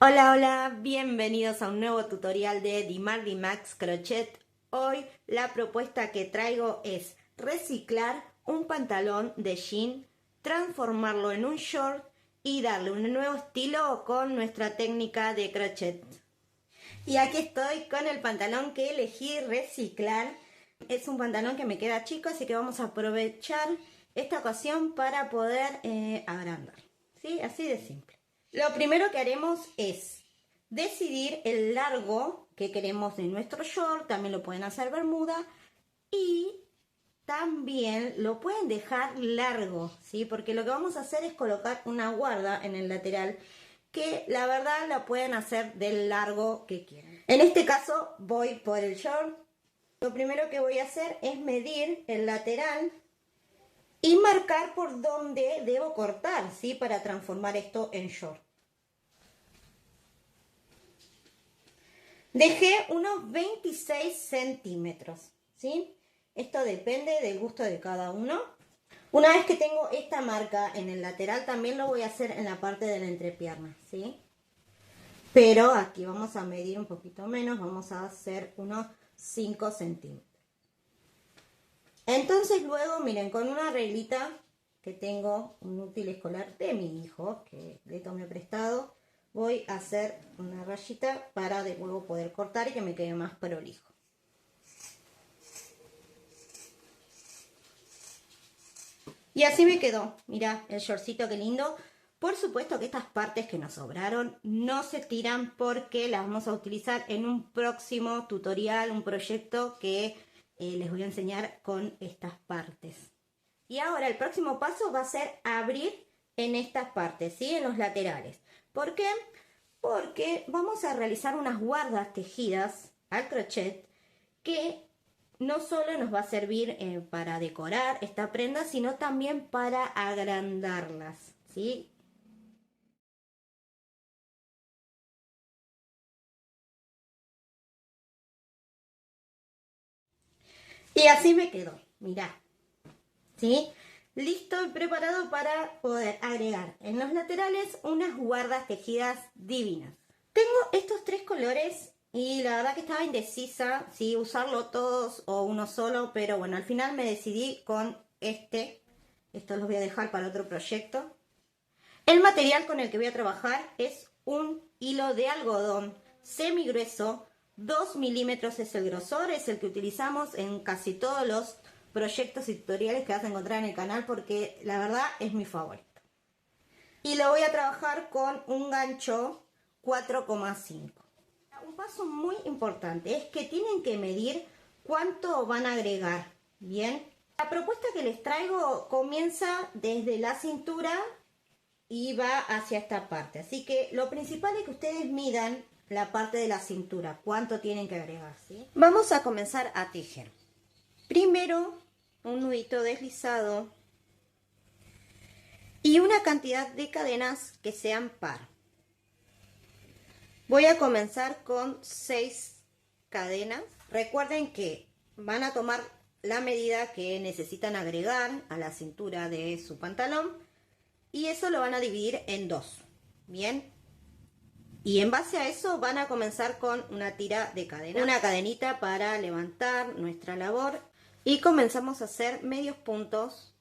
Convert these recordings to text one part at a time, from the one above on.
Hola, hola, bienvenidos a un nuevo tutorial de Dimardi Max Crochet. Hoy la propuesta que traigo es reciclar un pantalón de jean, transformarlo en un short y darle un nuevo estilo con nuestra técnica de crochet. Y aquí estoy con el pantalón que elegí reciclar. Es un pantalón que me queda chico, así que vamos a aprovechar esta ocasión para poder agrandar. ¿Sí? Así de simple. Lo primero que haremos es decidir el largo que queremos de nuestro short. También lo pueden hacer bermuda y también lo pueden dejar largo, ¿sí? Porque lo que vamos a hacer es colocar una guarda en el lateral que la verdad la pueden hacer del largo que quieran. En este caso voy por el short. Lo primero que voy a hacer es medir el lateral y marcar por dónde debo cortar, ¿sí? Para transformar esto en short. Dejé unos 26 centímetros, ¿sí? Esto depende del gusto de cada uno. Una vez que tengo esta marca en el lateral, también lo voy a hacer en la parte de la entrepierna, ¿sí? Pero aquí vamos a medir un poquito menos, vamos a hacer unos 5 centímetros. Entonces luego, miren, con una reglita que tengo, un útil escolar de mi hijo, que le tomé prestado, voy a hacer una rayita para de luego poder cortar y que me quede más prolijo. Y así me quedó, mira el shortcito qué lindo. Por supuesto que estas partes que nos sobraron no se tiran porque las vamos a utilizar en un próximo tutorial, un proyecto que les voy a enseñar con estas partes. Y ahora el próximo paso va a ser abrir en estas partes, ¿sí? En los laterales. ¿Por qué? Porque vamos a realizar unas guardas tejidas al crochet que no solo nos va a servir para decorar esta prenda, sino también para agrandarlas, ¿sí? Y así me quedó, mirá, ¿sí? Listo y preparado para poder agregar en los laterales unas guardas tejidas divinas. Tengo estos tres colores y la verdad que estaba indecisa si usarlo todos o uno solo, pero bueno, al final me decidí con este. Estos los voy a dejar para otro proyecto. El material con el que voy a trabajar es un hilo de algodón semi grueso, 2 milímetros es el grosor, es el que utilizamos en casi todos los proyectos y tutoriales que vas a encontrar en el canal porque la verdad es mi favorito. Y lo voy a trabajar con un gancho 4,5. Un paso muy importante es que tienen que medir cuánto van a agregar, ¿bien? La propuesta que les traigo comienza desde la cintura y va hacia esta parte. Así que lo principal es que ustedes midan la parte de la cintura, cuánto tienen que agregar, ¿sí? Vamos a comenzar a tejer. Primero, un nudito deslizado y una cantidad de cadenas que sean par. Voy a comenzar con 6 cadenas. Recuerden que van a tomar la medida que necesitan agregar a la cintura de su pantalón y eso lo van a dividir en 2, ¿bien? Y en base a eso van a comenzar con una tira de cadena, una cadenita para levantar nuestra labor y comenzamos a hacer medios puntos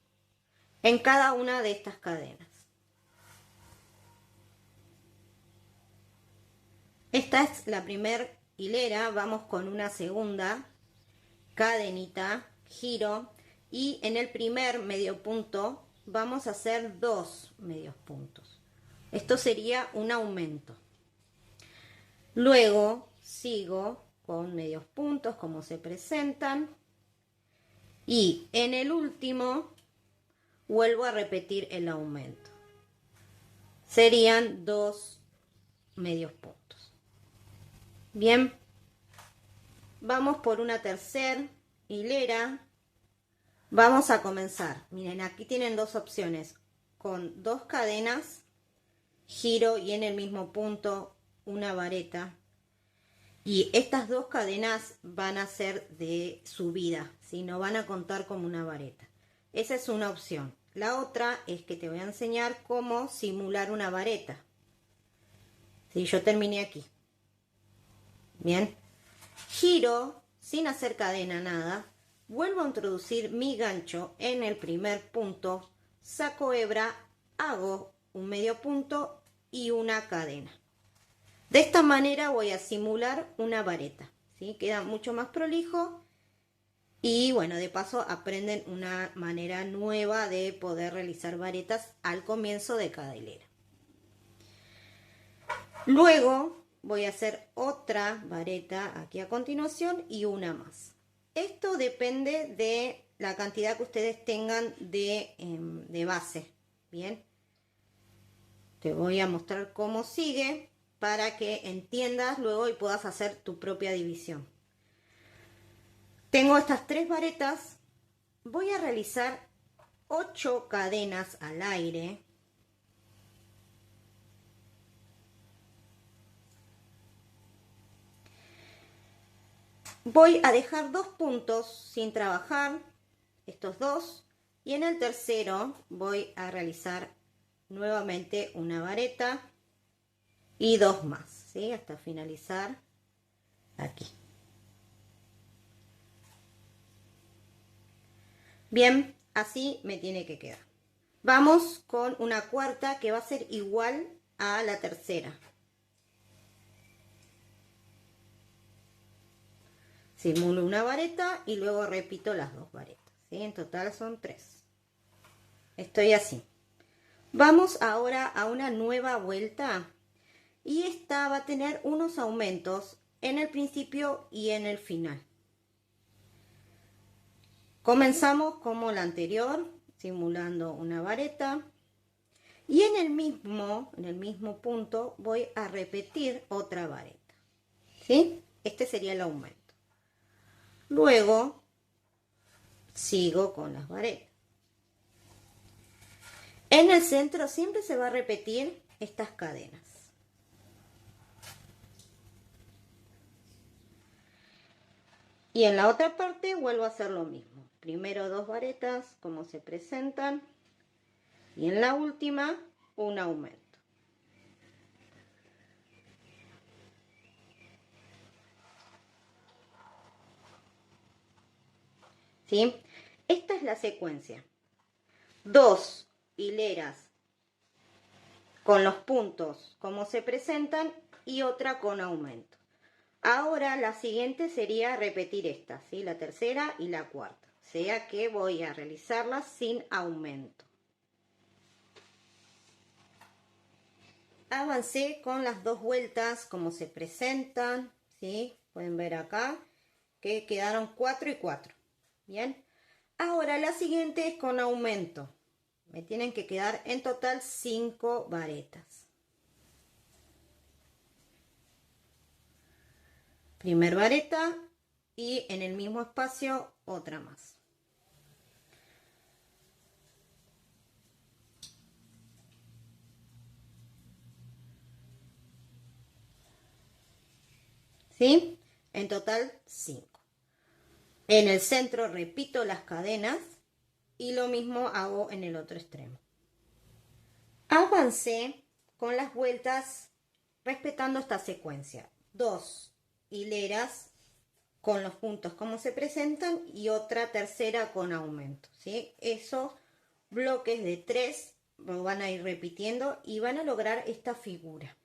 en cada una de estas cadenas. Esta es la primera hilera, vamos con una segunda cadenita, giro y en el primer medio punto vamos a hacer 2 medios puntos. Esto sería un aumento. Luego sigo con medios puntos como se presentan y en el último vuelvo a repetir el aumento. Serían 2 medios puntos. Bien, vamos por una tercera hilera. Vamos a comenzar. Miren, aquí tienen dos opciones. Con 2 cadenas, giro y en el mismo punto una vareta. Y estas 2 cadenas van a ser de subida, ¿sí? No van a contar como una vareta. Esa es una opción. La otra es que te voy a enseñar cómo simular una vareta. ¿Sí? Yo terminé aquí. Bien. Giro sin hacer cadena, nada. Vuelvo a introducir mi gancho en el primer punto. Saco hebra, hago un medio punto y una cadena. De esta manera voy a simular una vareta. ¿Sí? Queda mucho más prolijo. Y bueno, de paso aprenden una manera nueva de poder realizar varetas al comienzo de cada hilera. Luego voy a hacer otra vareta aquí a continuación y una más. Esto depende de la cantidad que ustedes tengan de base. Bien. Te voy a mostrar cómo sigue para que entiendas luego y puedas hacer tu propia división. Tengo estas 3 varetas. Voy a realizar 8 cadenas al aire. Voy a dejar 2 puntos sin trabajar, estos 2, y en el tercero voy a realizar nuevamente una vareta y 2 más, ¿sí? Hasta finalizar aquí. Bien, así me tiene que quedar. Vamos con una cuarta que va a ser igual a la tercera. Simulo una vareta y luego repito las 2 varetas, ¿sí? En total son 3. Estoy así. Vamos ahora a una nueva vuelta y esta va a tener unos aumentos en el principio y en el final. Comenzamos como la anterior, simulando una vareta. Y en el mismo punto voy a repetir otra vareta. ¿Sí? Este sería el aumento. Luego sigo con las varetas. En el centro siempre se va a repetir estas cadenas. Y en la otra parte vuelvo a hacer lo mismo. Primero 2 varetas como se presentan. Y en la última un aumento. ¿Sí? Esta es la secuencia. 2 hileras con los puntos como se presentan y otra con aumento. Ahora la siguiente sería repetir esta, ¿sí? La tercera y la cuarta. O sea que voy a realizarlas sin aumento. Avancé con las 2 vueltas como se presentan, ¿sí? Pueden ver acá que quedaron 4 y 4. Bien. Ahora la siguiente es con aumento. Me tienen que quedar en total 5 varetas. Primer vareta y en el mismo espacio otra más. ¿Sí? En total 5. En el centro repito las cadenas y lo mismo hago en el otro extremo. Avancé con las vueltas respetando esta secuencia. 2 hileras con los puntos como se presentan y otra tercera con aumento, ¿sí? Esos bloques de 3 lo van a ir repitiendo y van a lograr esta figura.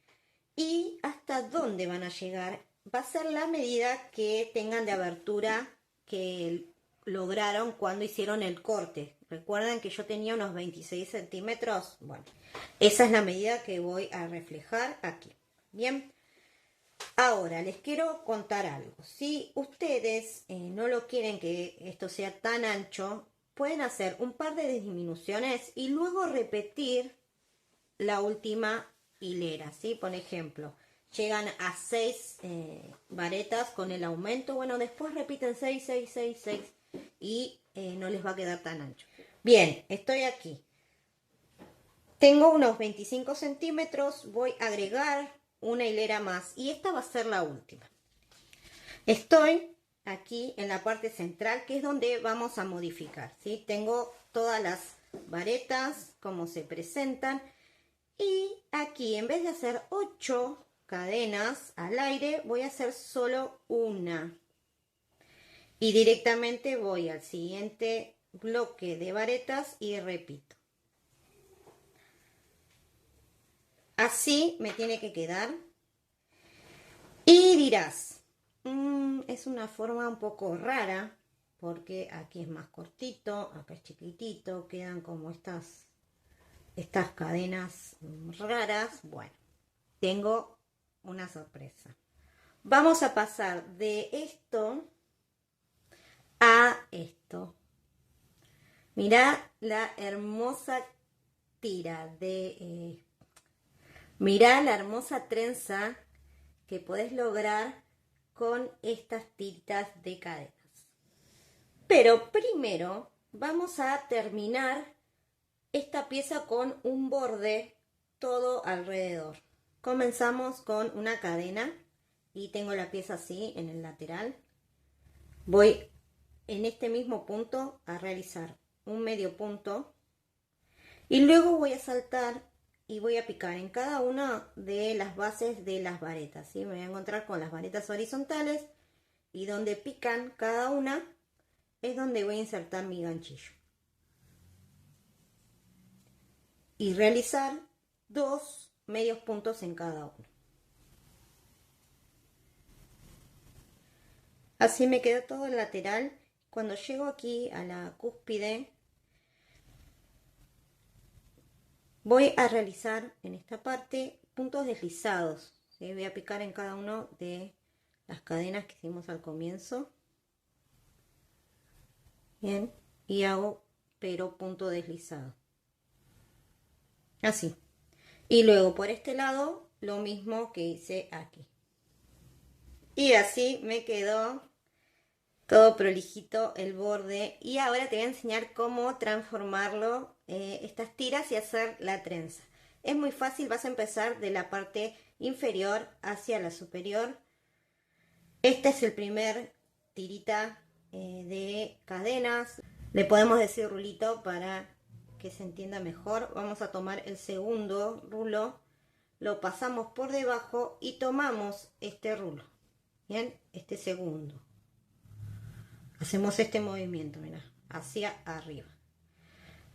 Y hasta dónde van a llegar va a ser la medida que tengan de abertura que lograron cuando hicieron el corte. Recuerden que yo tenía unos 26 centímetros. Bueno, esa es la medida que voy a reflejar aquí. Bien. Ahora, les quiero contar algo. Si ustedes no lo quieren que esto sea tan ancho, pueden hacer un par de disminuciones y luego repetir la última hilera, ¿sí? Por ejemplo, llegan a 6 varetas con el aumento. Bueno, después repiten 6, 6, 6, 6 y no les va a quedar tan ancho. Bien, estoy aquí. Tengo unos 25 centímetros, voy a agregar una hilera más y esta va a ser la última. Estoy aquí en la parte central que es donde vamos a modificar, ¿sí? Tengo todas las varetas como se presentan y aquí en vez de hacer 8 cadenas al aire, voy a hacer solo una. Y directamente voy al siguiente bloque de varetas y repito. Así me tiene que quedar. Y dirás, es una forma un poco rara, porque aquí es más cortito, acá es chiquitito, quedan como estas cadenas raras. Bueno, tengo una sorpresa. Vamos a pasar de esto a esto. Mirá la hermosa tira de... mirá la hermosa trenza que podés lograr con estas tiritas de cadenas. Pero primero vamos a terminar esta pieza con un borde todo alrededor. Comenzamos con una cadena y tengo la pieza así en el lateral. Voy en este mismo punto a realizar un medio punto y luego voy a saltar y voy a picar en cada una de las bases de las varetas, ¿sí? Me voy a encontrar con las varetas horizontales y donde pican cada una es donde voy a insertar mi ganchillo y realizar 2 medios puntos en cada uno. Así me queda todo el lateral. Cuando llego aquí a la cúspide, voy a realizar en esta parte puntos deslizados, ¿sí? Voy a picar en cada uno de las cadenas que hicimos al comienzo. Bien, y hago pero punto deslizado. Así. Y luego por este lado, lo mismo que hice aquí. Y así me quedó todo prolijito el borde. Y ahora te voy a enseñar cómo transformarlo, estas tiras, y hacer la trenza. Es muy fácil, vas a empezar de la parte inferior hacia la superior. Este es el primer tirita de cadenas. Le podemos decir rulito para que se entienda mejor. Vamos a tomar el segundo rulo, lo pasamos por debajo y tomamos este rulo. Bien, este segundo. Hacemos este movimiento, mira, hacia arriba.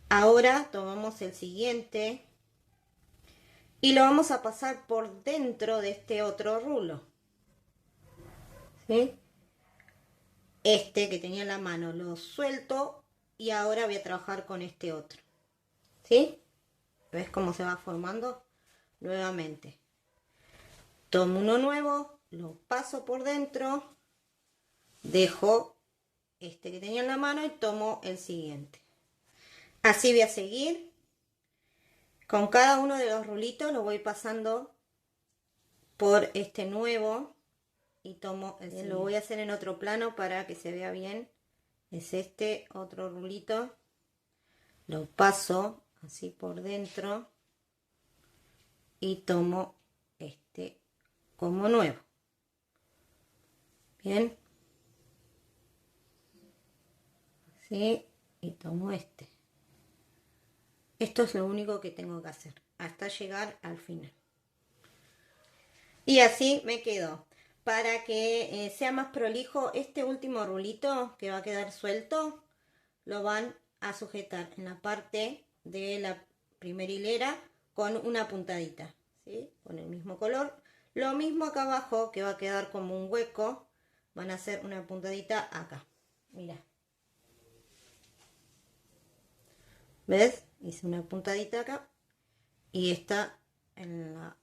Ahora tomamos el siguiente y lo vamos a pasar por dentro de este otro rulo. ¿Sí? Este que tenía en la mano lo suelto y ahora voy a trabajar con este otro. ¿Sí? ¿Ves cómo se va formando? Nuevamente. Tomo uno nuevo, lo paso por dentro, dejo este que tenía en la mano y tomo el siguiente. Así voy a seguir. Con cada uno de los rulitos lo voy pasando por este nuevo y tomo el siguiente. Lo voy a hacer en otro plano para que se vea bien. Es este otro rulito. Lo paso así por dentro y tomo este como nuevo. Bien. Así, y tomo este. Esto es lo único que tengo que hacer hasta llegar al final. Y así me quedó. Para que sea más prolijo, este último rulito que va a quedar suelto, lo van a sujetar en la parte de la primera hilera con una puntadita, ¿sí? Con el mismo color. Lo mismo acá abajo, que va a quedar como un hueco, van a hacer una puntadita acá. Mira. ¿Ves? Hice una puntadita acá y esta en la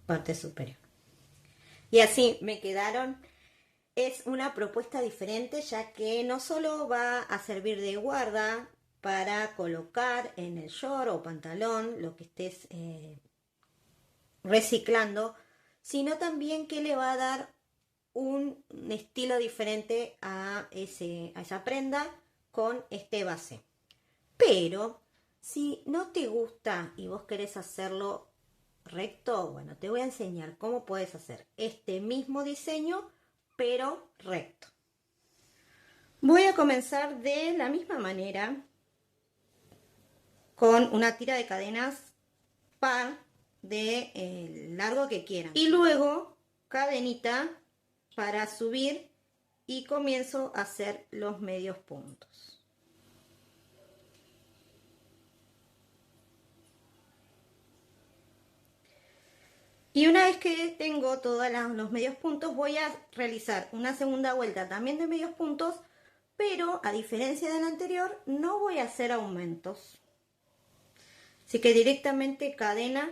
parte superior. Y así me quedaron. Es una propuesta diferente, ya que no solo va a servir de guarda para colocar en el short o pantalón lo que estés reciclando, sino también que le va a dar un estilo diferente a esa prenda con este base. Pero si no te gusta y vos querés hacerlo recto, bueno, te voy a enseñar cómo puedes hacer este mismo diseño pero recto. Voy a comenzar de la misma manera con una tira de cadenas par de largo que quieran. Y luego cadenita para subir y comienzo a hacer los medios puntos. Y una vez que tengo todos los medios puntos, voy a realizar una segunda vuelta también de medios puntos, pero a diferencia del anterior, no voy a hacer aumentos. Así que directamente cadena,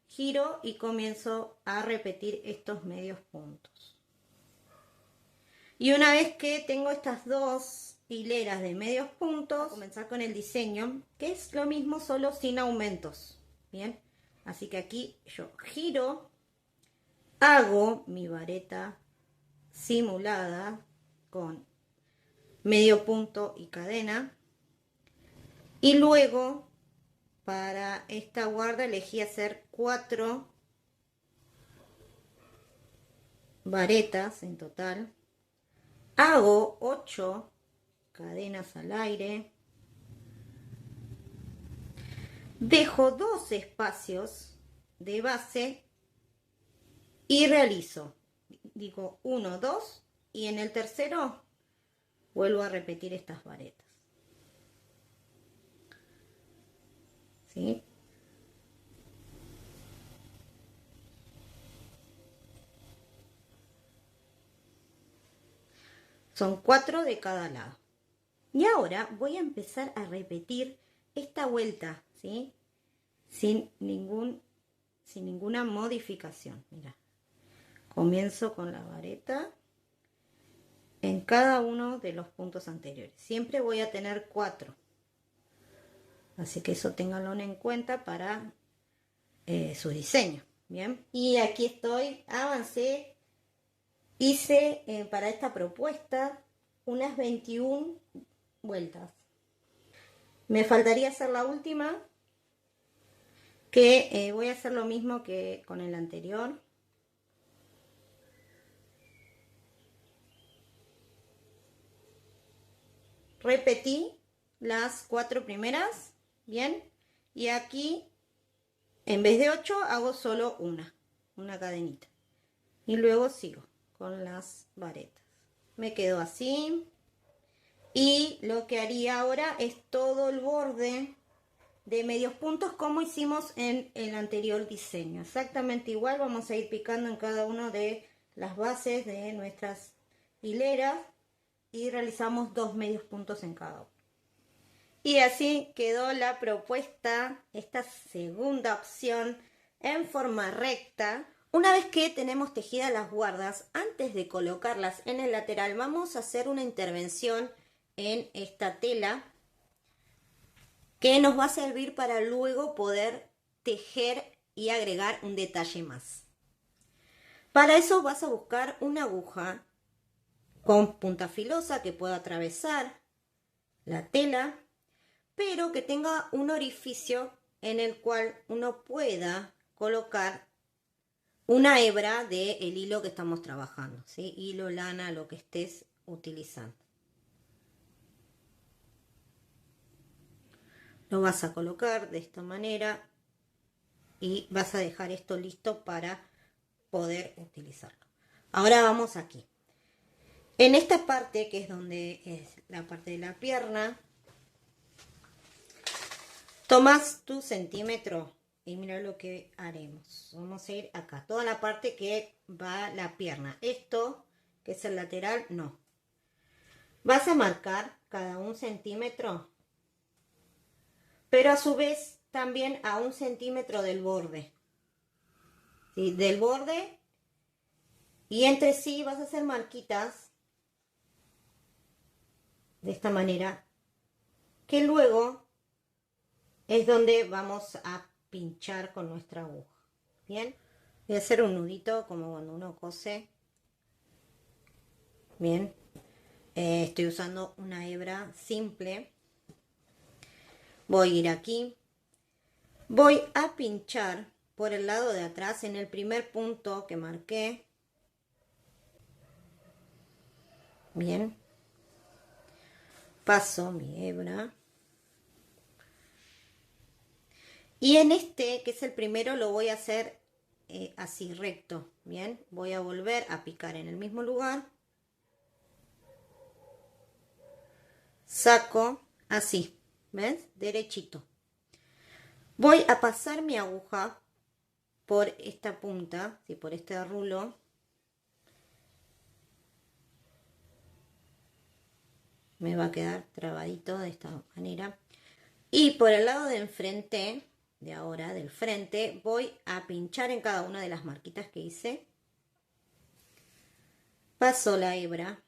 giro y comienzo a repetir estos medios puntos. Y una vez que tengo estas dos hileras de medios puntos, voy a comenzar con el diseño, que es lo mismo, solo sin aumentos. Bien, así que aquí yo giro, hago mi vareta simulada con medio punto y cadena, y luego para esta guarda elegí hacer 4 varetas en total. Hago 8 cadenas al aire. Dejo 2 espacios de base y realizo, digo 1, 2 y en el tercero vuelvo a repetir estas varetas. ¿Sí? Son 4 de cada lado. Y ahora voy a empezar a repetir esta vuelta, ¿sí? Sin ninguna modificación. Mira, comienzo con la vareta en cada uno de los puntos anteriores. Siempre voy a tener 4. Así que eso ténganlo en cuenta para su diseño. Bien. Y aquí estoy, avancé. Hice para esta propuesta unas 21 vueltas. Me faltaría hacer la última, que voy a hacer lo mismo que con el anterior. Repetí las 4 primeras, bien, y aquí en vez de 8 hago solo una cadenita. Y luego sigo con las varetas. Me quedo así. Y lo que haría ahora es todo el borde de medios puntos como hicimos en el anterior diseño. Exactamente igual, vamos a ir picando en cada una de las bases de nuestras hileras y realizamos 2 medios puntos en cada uno. Y así quedó la propuesta, esta segunda opción en forma recta. Una vez que tenemos tejidas las guardas, antes de colocarlas en el lateral, vamos a hacer una intervención en esta tela que nos va a servir para luego poder tejer y agregar un detalle más. Para eso vas a buscar una aguja con punta filosa que pueda atravesar la tela, pero que tenga un orificio en el cual uno pueda colocar una hebra del hilo que estamos trabajando, ¿sí? Hilo, lana, lo que estés utilizando. Lo vas a colocar de esta manera y vas a dejar esto listo para poder utilizarlo. Ahora vamos aquí. En esta parte, que es donde es la parte de la pierna, tomas tu centímetro y mira lo que haremos. Vamos a ir acá, toda la parte que va la pierna. Esto, que es el lateral, no. Vas a marcar cada 1 centímetro, pero a su vez también a 1 centímetro del borde. ¿Sí? Del borde, y entre sí vas a hacer marquitas de esta manera, que luego es donde vamos a pinchar con nuestra aguja. Bien, voy a hacer un nudito como cuando uno cose. Bien, estoy usando una hebra simple. Voy a ir aquí, voy a pinchar por el lado de atrás en el primer punto que marqué. Bien, paso mi hebra Y en este, que es el primero, lo voy a hacer así recto. Bien, voy a volver a picar en el mismo lugar. Saco así, ¿ves? Derechito. Voy a pasar mi aguja por esta punta, ¿sí? Por este rulo. Me va a quedar trabadito de esta manera. Y por el lado de enfrente, de ahora, del frente, voy a pinchar en cada una de las marquitas que hice. Paso la hebra.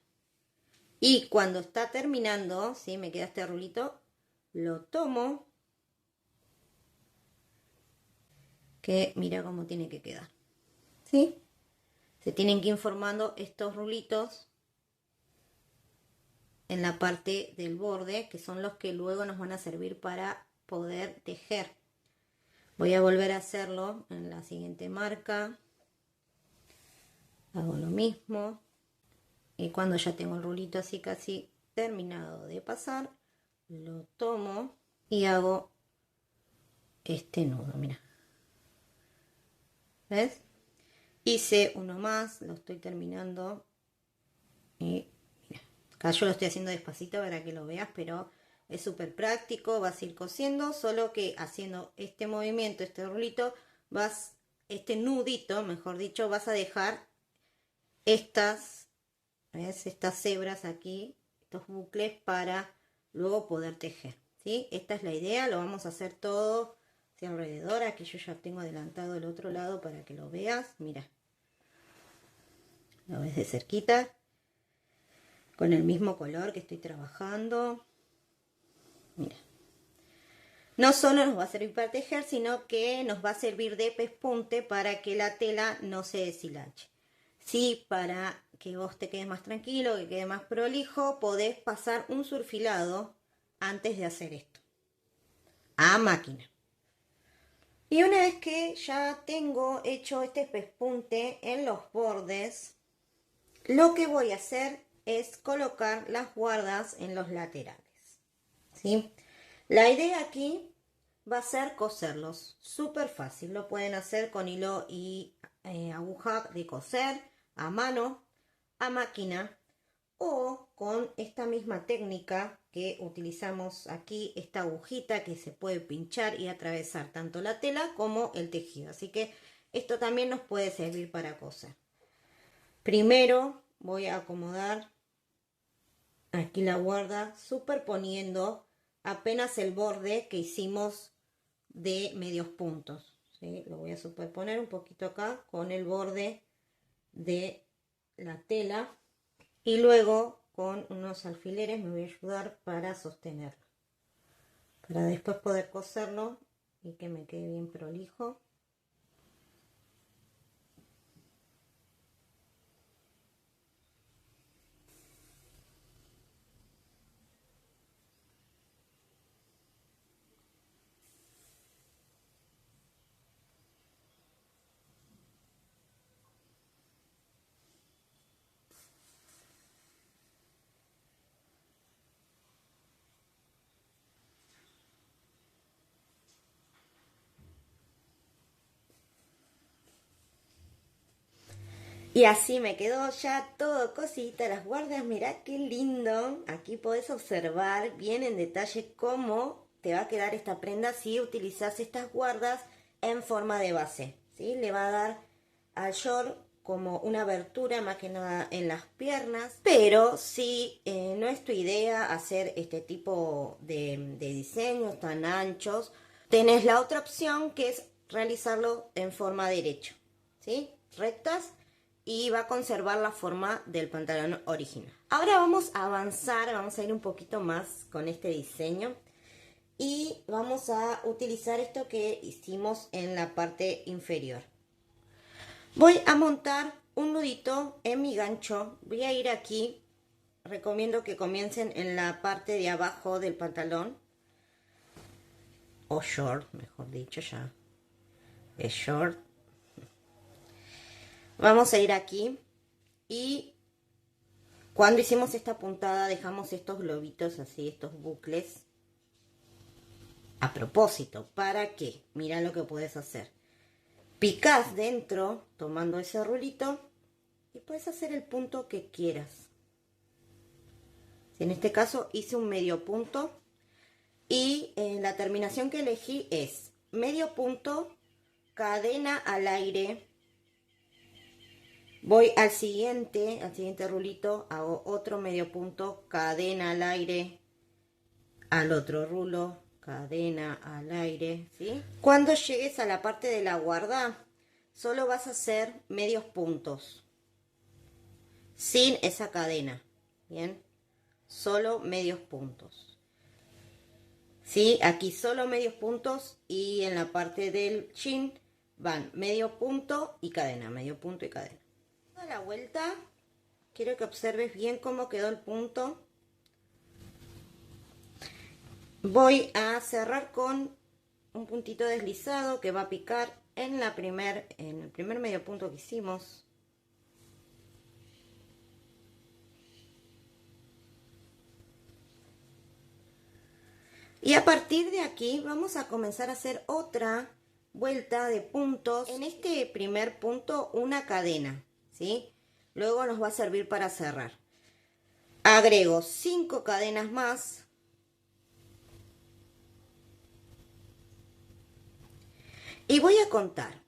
Y cuando está terminando, ¿sí? Me queda este rulito, lo tomo. Que mira cómo tiene que quedar. ¿Sí? Se tienen que ir formando estos rulitos en la parte del borde, que son los que luego nos van a servir para poder tejer. Voy a volver a hacerlo en la siguiente marca. Hago lo mismo. Y cuando ya tengo el rulito así casi terminado de pasar, lo tomo y hago este nudo, mira. ¿Ves? Hice uno más, lo estoy terminando. Y mira, acá yo lo estoy haciendo despacito para que lo veas, pero es súper práctico. Vas a ir cosiendo, solo que haciendo este movimiento, este rulito, este nudito, mejor dicho, vas a dejar estas, ¿ves? Estas hebras aquí, estos bucles para luego poder tejer, ¿sí? Esta es la idea, lo vamos a hacer todo hacia alrededor. Aquí yo ya tengo adelantado el otro lado para que lo veas, mira. Lo ves de cerquita, con el mismo color que estoy trabajando. Mira. No solo nos va a servir para tejer, sino que nos va a servir de pespunte para que la tela no se deshilache. Sí, para que vos te quedes más tranquilo, que quede más prolijo, podés pasar un surfilado antes de hacer esto. A máquina. Y una vez que ya tengo hecho este pespunte en los bordes, lo que voy a hacer es colocar las guardas en los laterales. ¿Sí? La idea aquí va a ser coserlos. Súper fácil. Lo pueden hacer con hilo y aguja de coser, a mano, a máquina, o con esta misma técnica que utilizamos aquí, esta agujita que se puede pinchar y atravesar tanto la tela como el tejido. Así que esto también nos puede servir para coser. Primero voy a acomodar aquí la guarda superponiendo apenas el borde que hicimos de medios puntos, ¿sí? Lo voy a superponer un poquito acá con el borde de la tela y luego con unos alfileres me voy a ayudar para sostenerlo, para después poder coserlo y que me quede bien prolijo. Y así me quedó ya todo cosita, las guardas, mirá qué lindo. Aquí podés observar bien en detalle cómo te va a quedar esta prenda si utilizas estas guardas en forma de base, ¿sí? Le va a dar al short como una abertura más que nada en las piernas, pero si no es tu idea hacer este tipo de diseños tan anchos, tenés la otra opción que es realizarlo en forma derecha, ¿sí? Rectas, y va a conservar la forma del pantalón original. Ahora vamos a avanzar, vamos a ir un poquito más con este diseño y vamos a utilizar esto que hicimos en la parte inferior. Voy a montar un nudito en mi gancho, voy a ir aquí, recomiendo que comiencen en la parte de abajo del pantalón, o short, mejor dicho, ya es short. Vamos a ir aquí y cuando hicimos esta puntada dejamos estos globitos así, estos bucles. a propósito. ¿Para qué? Mira lo que puedes hacer. Picás dentro, tomando ese rulito, y puedes hacer el punto que quieras. En este caso hice un medio punto y la terminación que elegí es medio punto, cadena al aire. Voy al siguiente rulito, hago otro medio punto, cadena al aire, al otro rulo, cadena al aire, ¿sí? Cuando llegues a la parte de la guarda, solo vas a hacer medios puntos, sin esa cadena, ¿bien? Solo medios puntos. ¿Sí? Aquí solo medios puntos y en la parte del chin van medio punto y cadena, medio punto y cadena. A la vuelta, quiero que observes bien cómo quedó el punto. Voy a cerrar con un puntito deslizado que va a picar en el primer medio punto que hicimos. Y a partir de aquí vamos a comenzar a hacer otra vuelta de puntos. En este primer punto una cadena, ¿sí? Luego nos va a servir para cerrar. Agrego 5 cadenas más. Y voy a contar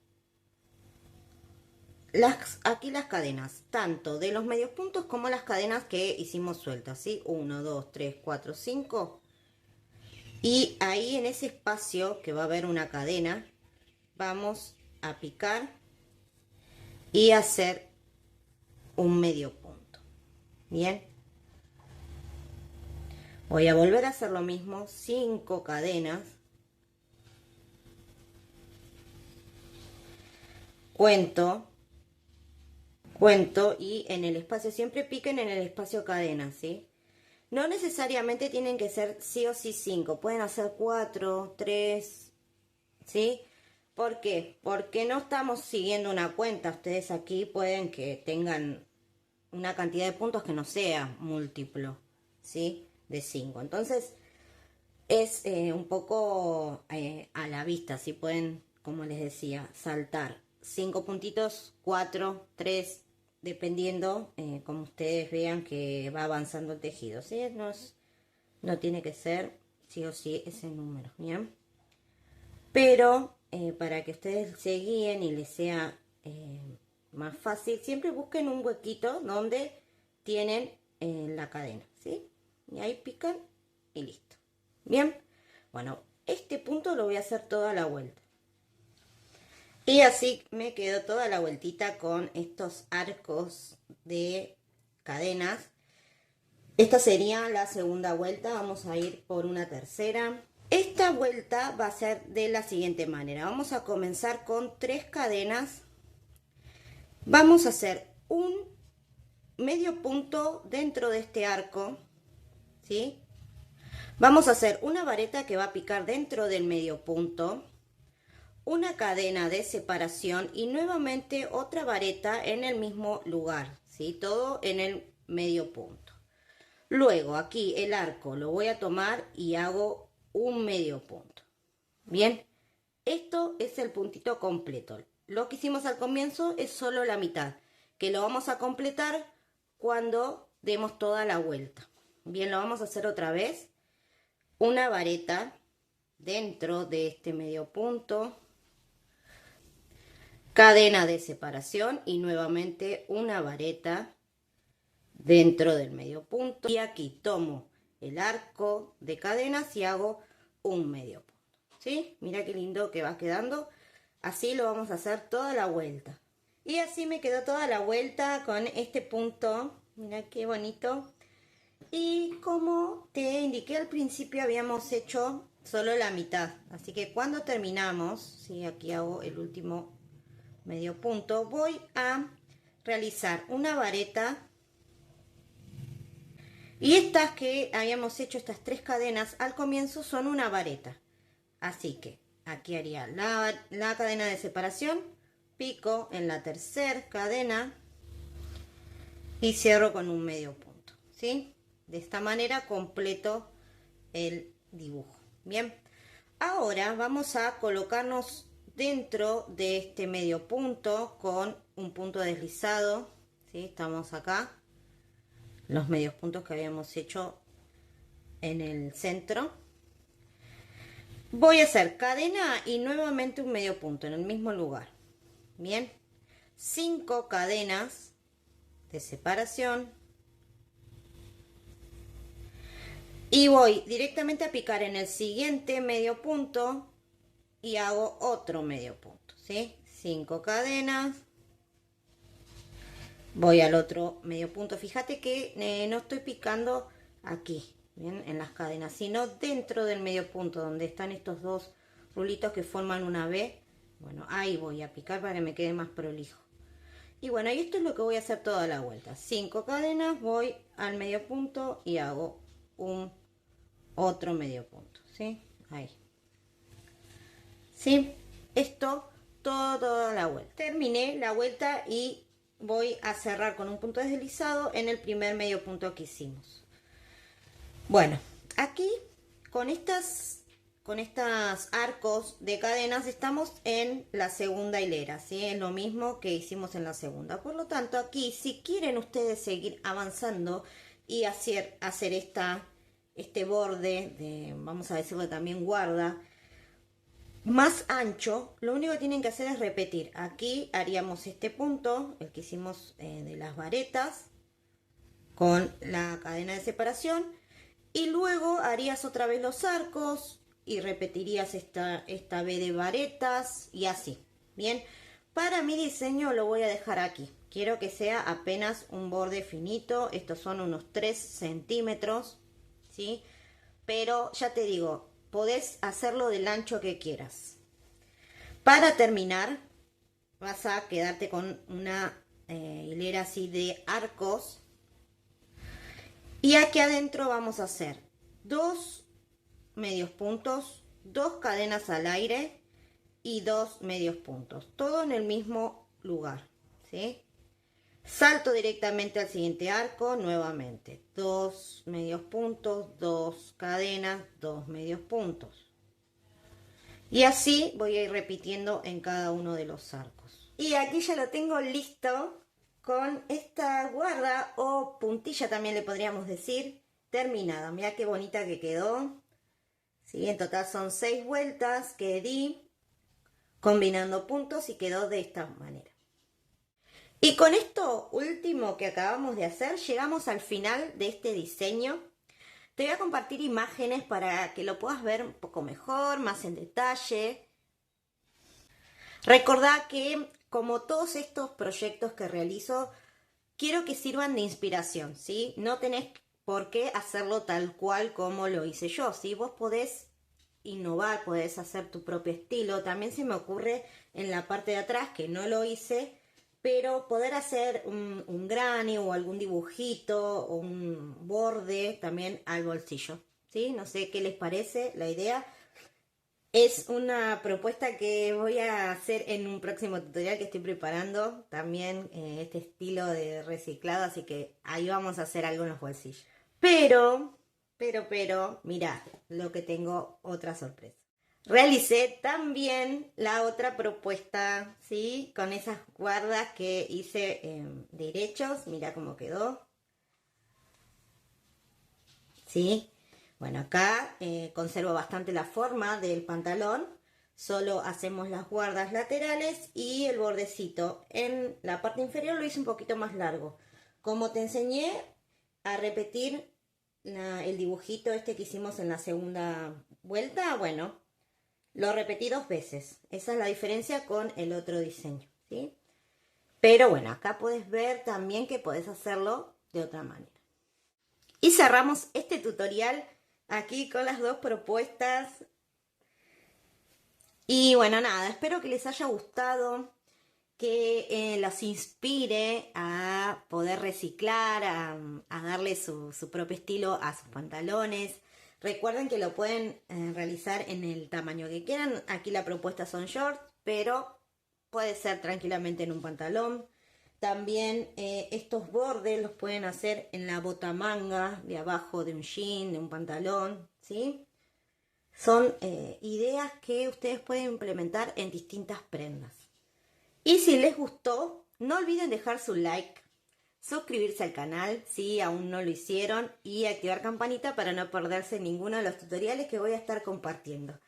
aquí las cadenas, tanto de los medios puntos como las cadenas que hicimos sueltas, ¿sí? 1, 2, 3, 4, 5. Y ahí en ese espacio que va a haber una cadena, vamos a picar y hacer un medio punto. Bien. Voy a volver a hacer lo mismo, 5 cadenas. Cuento y en el espacio, siempre piquen en el espacio cadena, ¿sí? No necesariamente tienen que ser sí o sí 5, pueden hacer 4, 3, ¿sí? ¿Por qué? Porque no estamos siguiendo una cuenta. Ustedes aquí pueden que tengan una cantidad de puntos que no sea múltiplo, ¿sí? De 5. Entonces, es un poco a la vista, ¿sí? Pueden, como les decía, saltar 5 puntitos, 4, 3, dependiendo como ustedes vean que va avanzando el tejido, ¿sí? No tiene que ser sí o sí ese número, ¿bien? Pero para que ustedes se guíen y les sea más fácil, siempre busquen un huequito donde tienen la cadena, ¿sí? Y ahí pican y listo. Bien, bueno, este punto lo voy a hacer toda la vuelta. Y así me quedó toda la vueltita con estos arcos de cadenas. Esta sería la segunda vuelta, vamos a ir por una tercera. Esta vuelta va a ser de la siguiente manera. Vamos a comenzar con 3 cadenas. Vamos a hacer un medio punto dentro de este arco, ¿sí? Vamos a hacer una vareta que va a picar dentro del medio punto, una cadena de separación y nuevamente otra vareta en el mismo lugar, ¿sí? Todo en el medio punto. Luego aquí el arco lo voy a tomar y hago un medio punto. Bien, esto es el puntito completo. Lo que hicimos al comienzo es solo la mitad, que lo vamos a completar cuando demos toda la vuelta. Bien, lo vamos a hacer otra vez. Una vareta dentro de este medio punto, cadena de separación y nuevamente una vareta dentro del medio punto. Y aquí tomo el arco de cadenas y hago un medio punto, ¿sí? Mira qué lindo que va quedando. Así lo vamos a hacer toda la vuelta. Y así me quedó toda la vuelta con este punto. Mira qué bonito. Y como te indiqué al principio, habíamos hecho solo la mitad. Así que cuando terminamos, ¿sí? Aquí hago el último medio punto. Voy a realizar una vareta. Y estas que habíamos hecho, estas 3 cadenas, al comienzo son una vareta. Así que aquí haría la cadena de separación, pico en la tercera cadena y cierro con un medio punto, ¿sí? De esta manera completo el dibujo. Bien, Ahora vamos a colocarnos dentro de este medio punto con un punto deslizado, ¿sí? Estamos acá, los medios puntos que habíamos hecho en el centro. Voy a hacer cadena y nuevamente un medio punto en el mismo lugar. Bien, 5 cadenas de separación. Y voy directamente a picar en el siguiente medio punto y hago otro medio punto, ¿sí? 5 cadenas. Voy al otro medio punto. Fíjate que no estoy picando aquí, ¿bien? En las cadenas, sino dentro del medio punto, donde están estos dos rulitos que forman una V. Bueno, ahí voy a picar para que me quede más prolijo. Y bueno, y esto es lo que voy a hacer toda la vuelta. 5 cadenas, voy al medio punto y hago un otro medio punto, ¿sí? Ahí. ¿Sí? Esto toda la vuelta. Terminé la vuelta y voy a cerrar con un punto deslizado en el primer medio punto que hicimos. Bueno, aquí con estos arcos de cadenas estamos en la segunda hilera, ¿sí? Es lo mismo que hicimos en la segunda. Por lo tanto, aquí si quieren ustedes seguir avanzando y hacer este borde de, vamos a decirlo también, guarda, más ancho, lo único que tienen que hacer es repetir. Aquí haríamos este punto, el que hicimos de las varetas, con la cadena de separación, y luego harías otra vez los arcos y repetirías esta V de varetas y así. Bien, para mi diseño lo voy a dejar aquí. Quiero que sea apenas un borde finito, estos son unos 3 centímetros, ¿sí? Pero ya te digo, podés hacerlo del ancho que quieras. Para terminar, vas a quedarte con una hilera así de arcos. Y aquí adentro vamos a hacer 2 medios puntos, 2 cadenas al aire y 2 medios puntos. Todo en el mismo lugar, ¿sí? Salto directamente al siguiente arco, nuevamente 2 medios puntos, 2 cadenas, 2 medios puntos. Y así voy a ir repitiendo en cada uno de los arcos. Y aquí ya lo tengo listo con esta guarda o puntilla también le podríamos decir, terminada. Mira qué bonita que quedó. ¿Sí? En total son 6 vueltas que di combinando puntos y quedó de esta manera. Y con esto último que acabamos de hacer, llegamos al final de este diseño. Te voy a compartir imágenes para que lo puedas ver un poco mejor, más en detalle. Recordá que, como todos estos proyectos que realizo, quiero que sirvan de inspiración, ¿sí? No tenés por qué hacerlo tal cual como lo hice yo, ¿sí? Vos podés innovar, podés hacer tu propio estilo. También se me ocurre en la parte de atrás, que no lo hice, pero poder hacer un granny o algún dibujito o un borde también al bolsillo, ¿sí? No sé qué les parece la idea. Es una propuesta que voy a hacer en un próximo tutorial que estoy preparando, también este estilo de reciclado, así que ahí vamos a hacer algunos bolsillos. Pero, mirad lo que tengo, otra sorpresa. Realicé también la otra propuesta, ¿sí? Con esas guardas que hice derechos, mira cómo quedó. ¿Sí? Bueno, acá conservo bastante la forma del pantalón. Solo hacemos las guardas laterales y el bordecito. En la parte inferior lo hice un poquito más largo. Como te enseñé a repetir el dibujito este que hicimos en la segunda vuelta, bueno, lo repetí 2 veces. Esa es la diferencia con el otro diseño, ¿sí? Pero bueno, acá puedes ver también que puedes hacerlo de otra manera. Y cerramos este tutorial aquí con las 2 propuestas. Y bueno, nada, espero que les haya gustado, que las inspire a poder reciclar, a darle su propio estilo a sus pantalones. Recuerden que lo pueden realizar en el tamaño que quieran. Aquí la propuesta son shorts, pero puede ser tranquilamente en un pantalón. También estos bordes los pueden hacer en la botamanga de abajo de un jean, de un pantalón, ¿sí? Son ideas que ustedes pueden implementar en distintas prendas. Y si les gustó, no olviden dejar su like, suscribirse al canal si aún no lo hicieron y activar campanita para no perderse ninguno de los tutoriales que voy a estar compartiendo.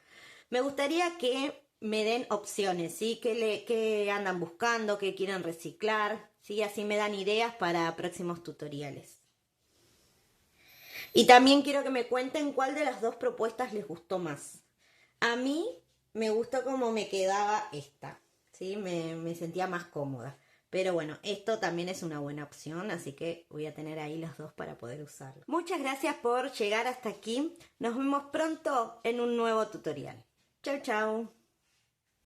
Me gustaría que me den opciones, ¿sí? ¿Qué andan buscando? ¿Qué quieren reciclar? ¿Sí? Así me dan ideas para próximos tutoriales. Y también quiero que me cuenten cuál de las dos propuestas les gustó más. A mí me gustó cómo me quedaba esta, ¿sí? Me sentía más cómoda. Pero bueno, esto también es una buena opción, así que voy a tener ahí los dos para poder usarlo. Muchas gracias por llegar hasta aquí. Nos vemos pronto en un nuevo tutorial. Chau, chau.